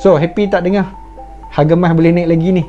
So, happy tak dengar? Harga emas boleh naik lagi ni.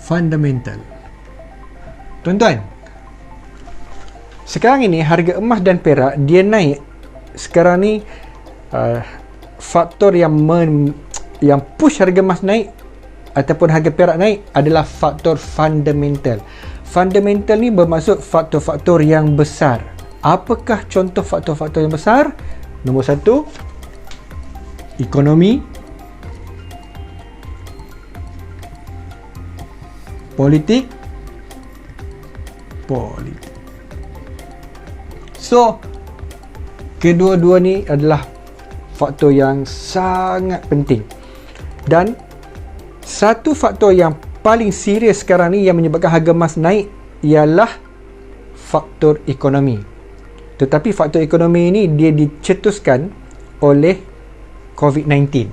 Fundamental. Tuan-tuan, sekarang ini harga emas dan perak dia naik. Sekarang ni faktor yang push harga emas naik ataupun harga perak naik adalah faktor fundamental. Fundamental ni bermaksud faktor-faktor yang besar. Apakah contoh faktor-faktor yang besar? Nombor satu, ekonomi, politik. So, kedua-dua ni adalah faktor yang sangat penting. Dan satu faktor yang paling serius sekarang ni yang menyebabkan harga emas naik ialah faktor ekonomi. Tetapi faktor ekonomi ini dia dicetuskan oleh COVID-19.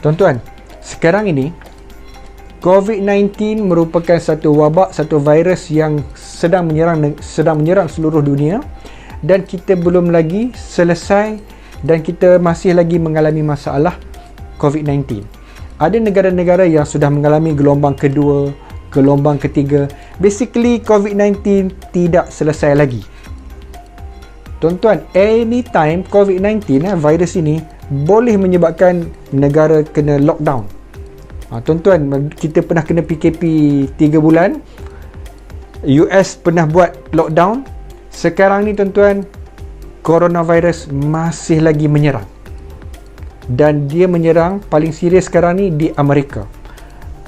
Tuan-tuan, sekarang ini COVID-19 merupakan satu wabak, satu virus yang sedang menyerang seluruh dunia, dan kita belum lagi selesai dan kita masih lagi mengalami masalah COVID-19. Ada negara-negara yang sudah mengalami gelombang kedua, gelombang ketiga. Basically COVID-19 tidak selesai lagi. Tuan-tuan, anytime COVID-19 virus ini boleh menyebabkan negara kena lockdown. Tuan-tuan, kita pernah kena PKP 3 bulan. US pernah buat lockdown. Sekarang ni tuan-tuan, coronavirus masih lagi menyerang. Dan dia menyerang paling serius sekarang ni di Amerika.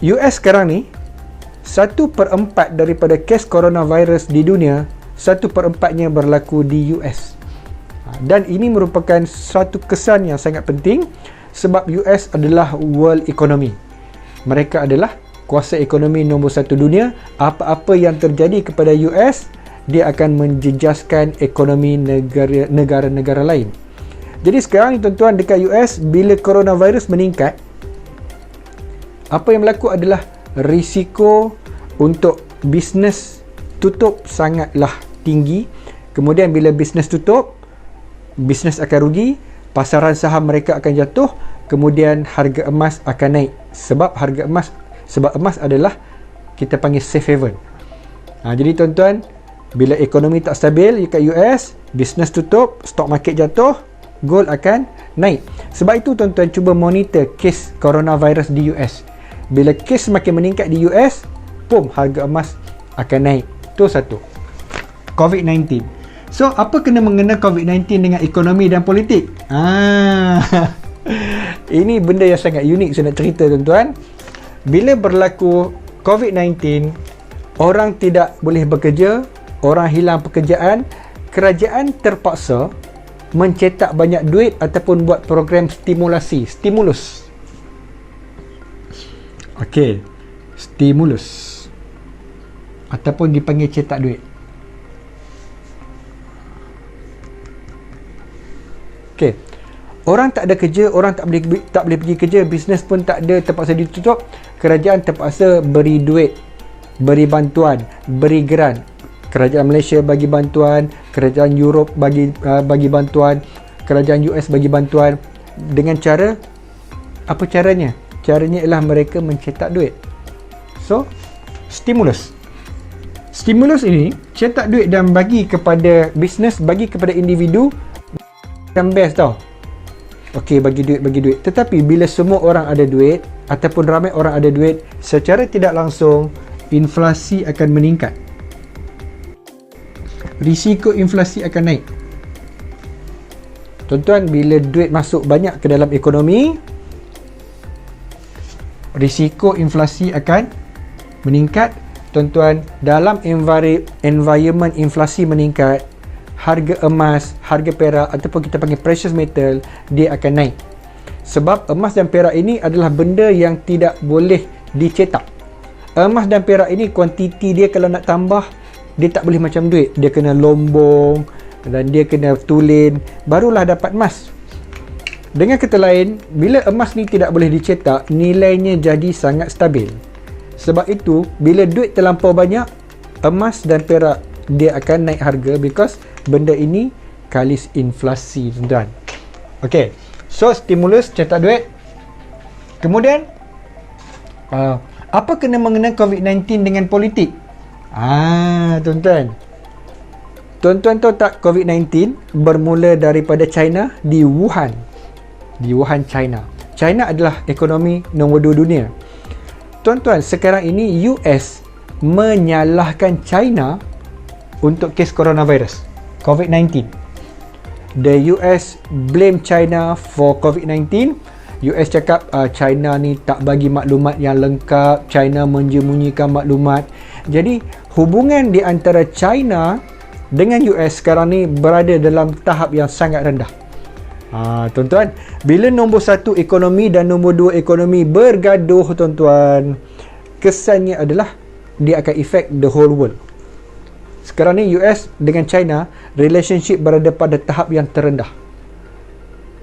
US sekarang ni 1/4 daripada kes coronavirus di dunia, 1/4-nya berlaku di US. Dan ini merupakan satu kesan yang sangat penting sebab US adalah world economy. Mereka adalah kuasa ekonomi nombor 1 dunia. Apa-apa yang terjadi kepada US, dia akan menjejaskan ekonomi negara-negara lain. Jadi sekarang ni tuan-tuan, dekat US bila coronavirus meningkat, apa yang berlaku adalah risiko untuk bisnes tutup sangatlah tinggi. Kemudian bila bisnes tutup, bisnes akan rugi, pasaran saham mereka akan jatuh, kemudian harga emas akan naik. Sebab emas adalah kita panggil safe haven. Jadi tuan-tuan, bila ekonomi tak stabil dekat US, bisnes tutup, stock market jatuh, gold akan naik. Sebab itu tuan-tuan cuba monitor kes coronavirus di US. Bila kes semakin meningkat di US, harga emas akan naik. Itu satu. COVID-19. So, apa kena mengena COVID-19 dengan ekonomi dan politik? Ini benda yang sangat unik saya nak cerita tuan-tuan. Bila berlaku COVID-19, orang tidak boleh bekerja, orang hilang pekerjaan, kerajaan terpaksa mencetak banyak duit ataupun buat program stimulus. Okey, stimulus ataupun dipanggil cetak duit. Okey, orang tak ada kerja, orang tak boleh pergi kerja, bisnes pun tak ada, terpaksa ditutup. Kerajaan terpaksa beri duit, beri bantuan, beri grant. Kerajaan Malaysia bagi bantuan, kerajaan Europe bagi bantuan, kerajaan US bagi bantuan. Dengan cara, apa caranya? Caranya ialah mereka mencetak duit. So, stimulus ini cetak duit dan bagi kepada bisnes, bagi kepada individu. Yang best tau. Okey, bagi duit. Tetapi bila semua orang ada duit ataupun ramai orang ada duit, secara tidak langsung inflasi akan meningkat. Risiko inflasi akan naik. Tuan-tuan, bila duit masuk banyak ke dalam ekonomi, risiko inflasi akan meningkat. Tuan-tuan, dalam environment inflasi meningkat, harga emas, harga perak ataupun kita panggil precious metal, dia akan naik. Sebab emas dan perak ini adalah benda yang tidak boleh dicetak. Emas dan perak ini kuantiti dia kalau nak tambah, dia tak boleh macam duit. Dia kena lombong, dan dia kena tulen, barulah dapat emas. Dengan kata lain, bila emas ni tidak boleh dicetak, nilainya jadi sangat stabil. Sebab itu, bila duit terlampau banyak, emas dan perak dia akan naik harga, because benda ini kalis inflasi, tuan-tuan. Okey, so stimulus cetak duit. Kemudian apa kena mengena COVID-19 dengan politik? Tuan-tuan, tahu tak COVID-19 bermula daripada China, di Wuhan, China. China adalah ekonomi nombor 2 dunia. Tuan-tuan, sekarang ini US menyalahkan China untuk kes coronavirus COVID-19. The US blame China for COVID-19. US cakap China ni tak bagi maklumat yang lengkap, China menyembunyikan maklumat. Jadi hubungan di antara China dengan US sekarang ni berada dalam tahap yang sangat rendah. Tuan-tuan, bila nombor 1 ekonomi dan nombor 2 ekonomi bergaduh, tuan-tuan, kesannya adalah dia akan affect the whole world. Sekarang ni US dengan China relationship berada pada tahap yang terendah.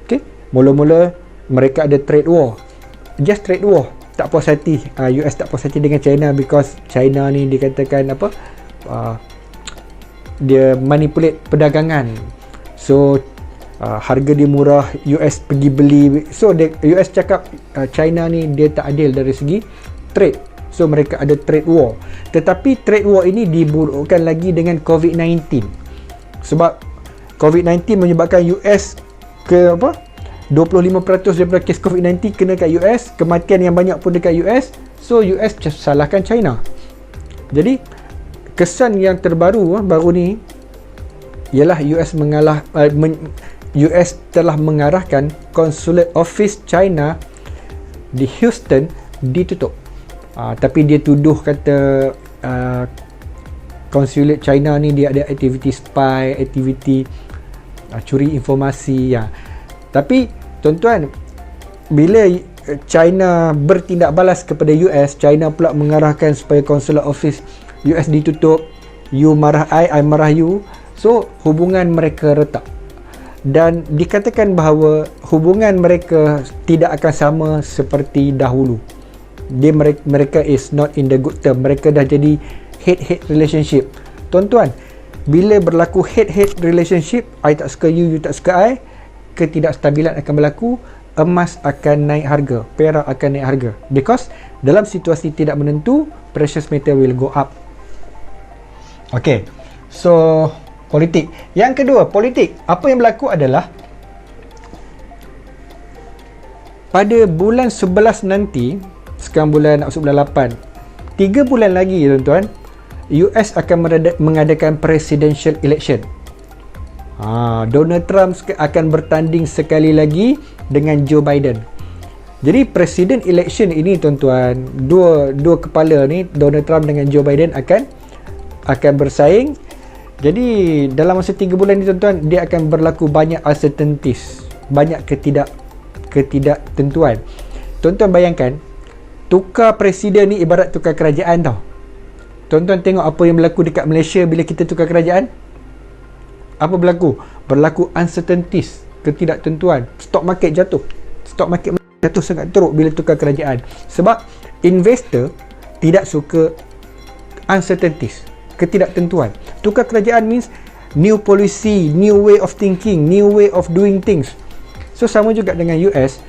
Okay? Mula-mula mereka ada trade war, just trade war, tak puas hati. US tak puas hati dengan China because China ni dikatakan apa, dia manipulate perdagangan. So harga dia murah, US pergi beli. So US cakap China ni dia tak adil dari segi trade. So mereka ada trade war. Tetapi trade war ini diburukkan lagi dengan COVID-19. Sebab COVID-19 menyebabkan US ke 25% daripada kes COVID-19 kena kat US, kematian yang banyak pun dekat US. So US salahkan China. Jadi kesan yang terbaru baru ni ialah US telah mengarahkan consulate office China di Houston ditutup. Tapi dia tuduh kata consulate China ni dia ada aktiviti spy, aktiviti curi informasi. Tapi tuan-tuan, bila China bertindak balas kepada US, China pula mengarahkan supaya consulate office US ditutup. You marah I marah you. So hubungan mereka retak. Dan dikatakan bahawa hubungan mereka tidak akan sama seperti dahulu. Mereka is not in the good term. Mereka dah jadi hate relationship. Tuan-tuan, bila berlaku hate relationship, I tak suka you, you tak suka I, ketidakstabilan akan berlaku. Emas akan naik harga, perak akan naik harga, because dalam situasi tidak menentu, precious metal will go up. Okay, so politik. Yang kedua, politik. Apa yang berlaku adalah pada bulan 11 nanti, sekarang bulan nak masuk bulan 8, 3 bulan lagi tuan-tuan, US akan mengadakan presidential election. Donald Trump akan bertanding sekali lagi dengan Joe Biden. Jadi president election ini tuan-tuan, dua kepala ni, Donald Trump dengan Joe Biden akan bersaing. Jadi dalam masa 3 bulan ni tuan-tuan, dia akan berlaku banyak uncertainties, banyak ketidaktentuan. Tuan-tuan bayangkan, tukar presiden ni ibarat tukar kerajaan tau. Tuan-tuan tengok apa yang berlaku dekat Malaysia bila kita tukar kerajaan. Apa berlaku? Berlaku uncertainties, ketidaktentuan. Stock market jatuh. Stock market jatuh sangat teruk bila tukar kerajaan. Sebab investor tidak suka uncertainties, ketidaktentuan. Tukar kerajaan means new policy, new way of thinking, new way of doing things. So sama juga dengan US.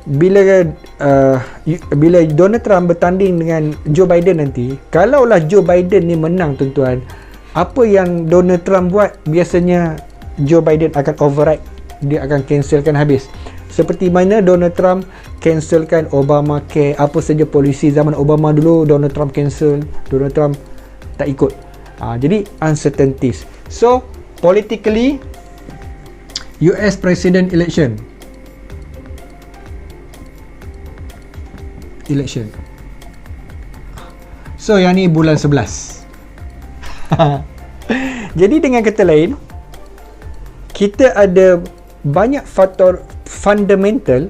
Bila Donald Trump bertanding dengan Joe Biden nanti, kalaulah Joe Biden ni menang tuan-tuan, apa yang Donald Trump buat biasanya Joe Biden akan override, dia akan cancelkan habis. Seperti mana Donald Trump cancelkan Obamacare, apa saja polisi zaman Obama dulu Donald Trump cancel, Donald Trump tak ikut. Jadi uncertainties. So politically, US president election. So yang ni bulan 11. Jadi dengan kata lain, kita ada banyak faktor fundamental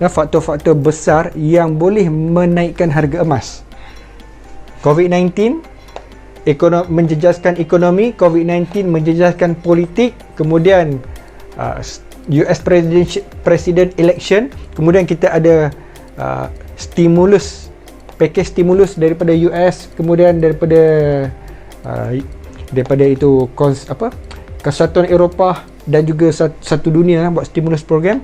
dan faktor-faktor besar yang boleh menaikkan harga emas. COVID-19, menjejaskan ekonomi, COVID-19 menjejaskan politik, kemudian US President election, kemudian kita ada package stimulus daripada US, kemudian daripada itu Kesatuan Eropah dan juga satu dunia buat stimulus program.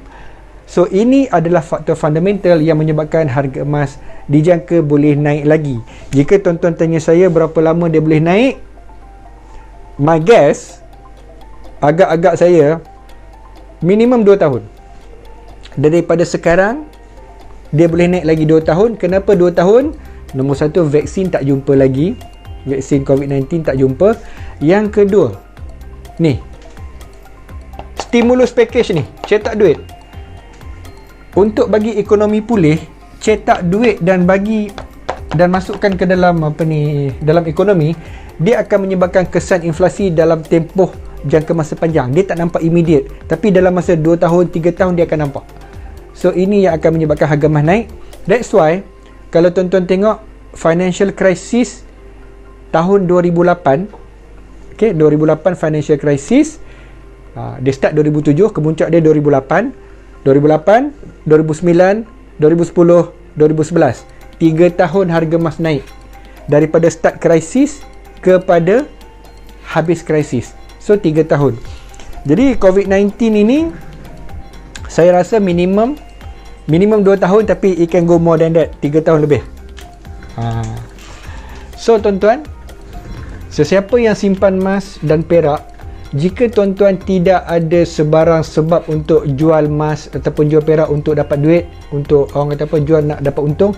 So ini adalah faktor fundamental yang menyebabkan harga emas dijangka boleh naik lagi. Jika tuan-tuan tanya saya berapa lama dia boleh naik, my guess, agak-agak saya, minimum 2 tahun. Daripada sekarang, dia boleh naik lagi 2 tahun. Kenapa 2 tahun? Nombor satu, vaksin tak jumpa lagi. Vaksin COVID-19 tak jumpa. Yang kedua, ni, stimulus package ni, cetak duit. Untuk bagi ekonomi pulih, cetak duit dan masukkan ke dalam dalam ekonomi, dia akan menyebabkan kesan inflasi dalam tempoh jangka masa panjang. Dia tak nampak immediate, tapi dalam masa 2 tahun, 3 tahun dia akan nampak. So ini yang akan menyebabkan harga emas naik. That's why kalau tuan-tuan tengok financial crisis tahun 2008, 2008 financial crisis, dia start 2007, kemuncak dia 2008, 2009, 2010, 2011. 3 tahun harga emas naik. Daripada start krisis kepada habis krisis. So 3 tahun. Jadi COVID-19 ini, saya rasa minimum 2 tahun, tapi it can go more than that, 3 tahun lebih. So tuan-tuan, sesiapa yang simpan emas dan perak, jika tuan-tuan tidak ada sebarang sebab untuk jual emas ataupun jual perak untuk dapat duit, untuk orang kata apa, jual nak dapat untung,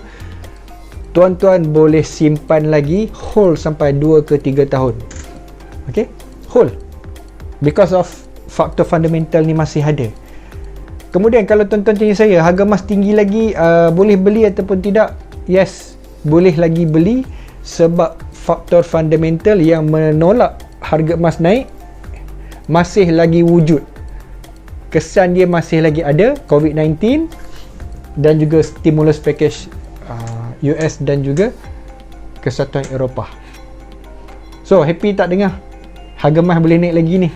tuan-tuan boleh simpan lagi, hold sampai 2 ke 3 tahun. Okay, hold, because of faktor fundamental ni masih ada. Kemudian kalau tuan-tuan tanya saya, harga emas tinggi lagi, boleh beli ataupun tidak? Yes, boleh lagi beli, sebab faktor fundamental yang menolak harga emas naik masih lagi wujud. Kesan dia masih lagi ada, COVID-19 dan juga stimulus package US dan juga Kesatuan Eropah. So happy tak dengar harga emas boleh naik lagi ni?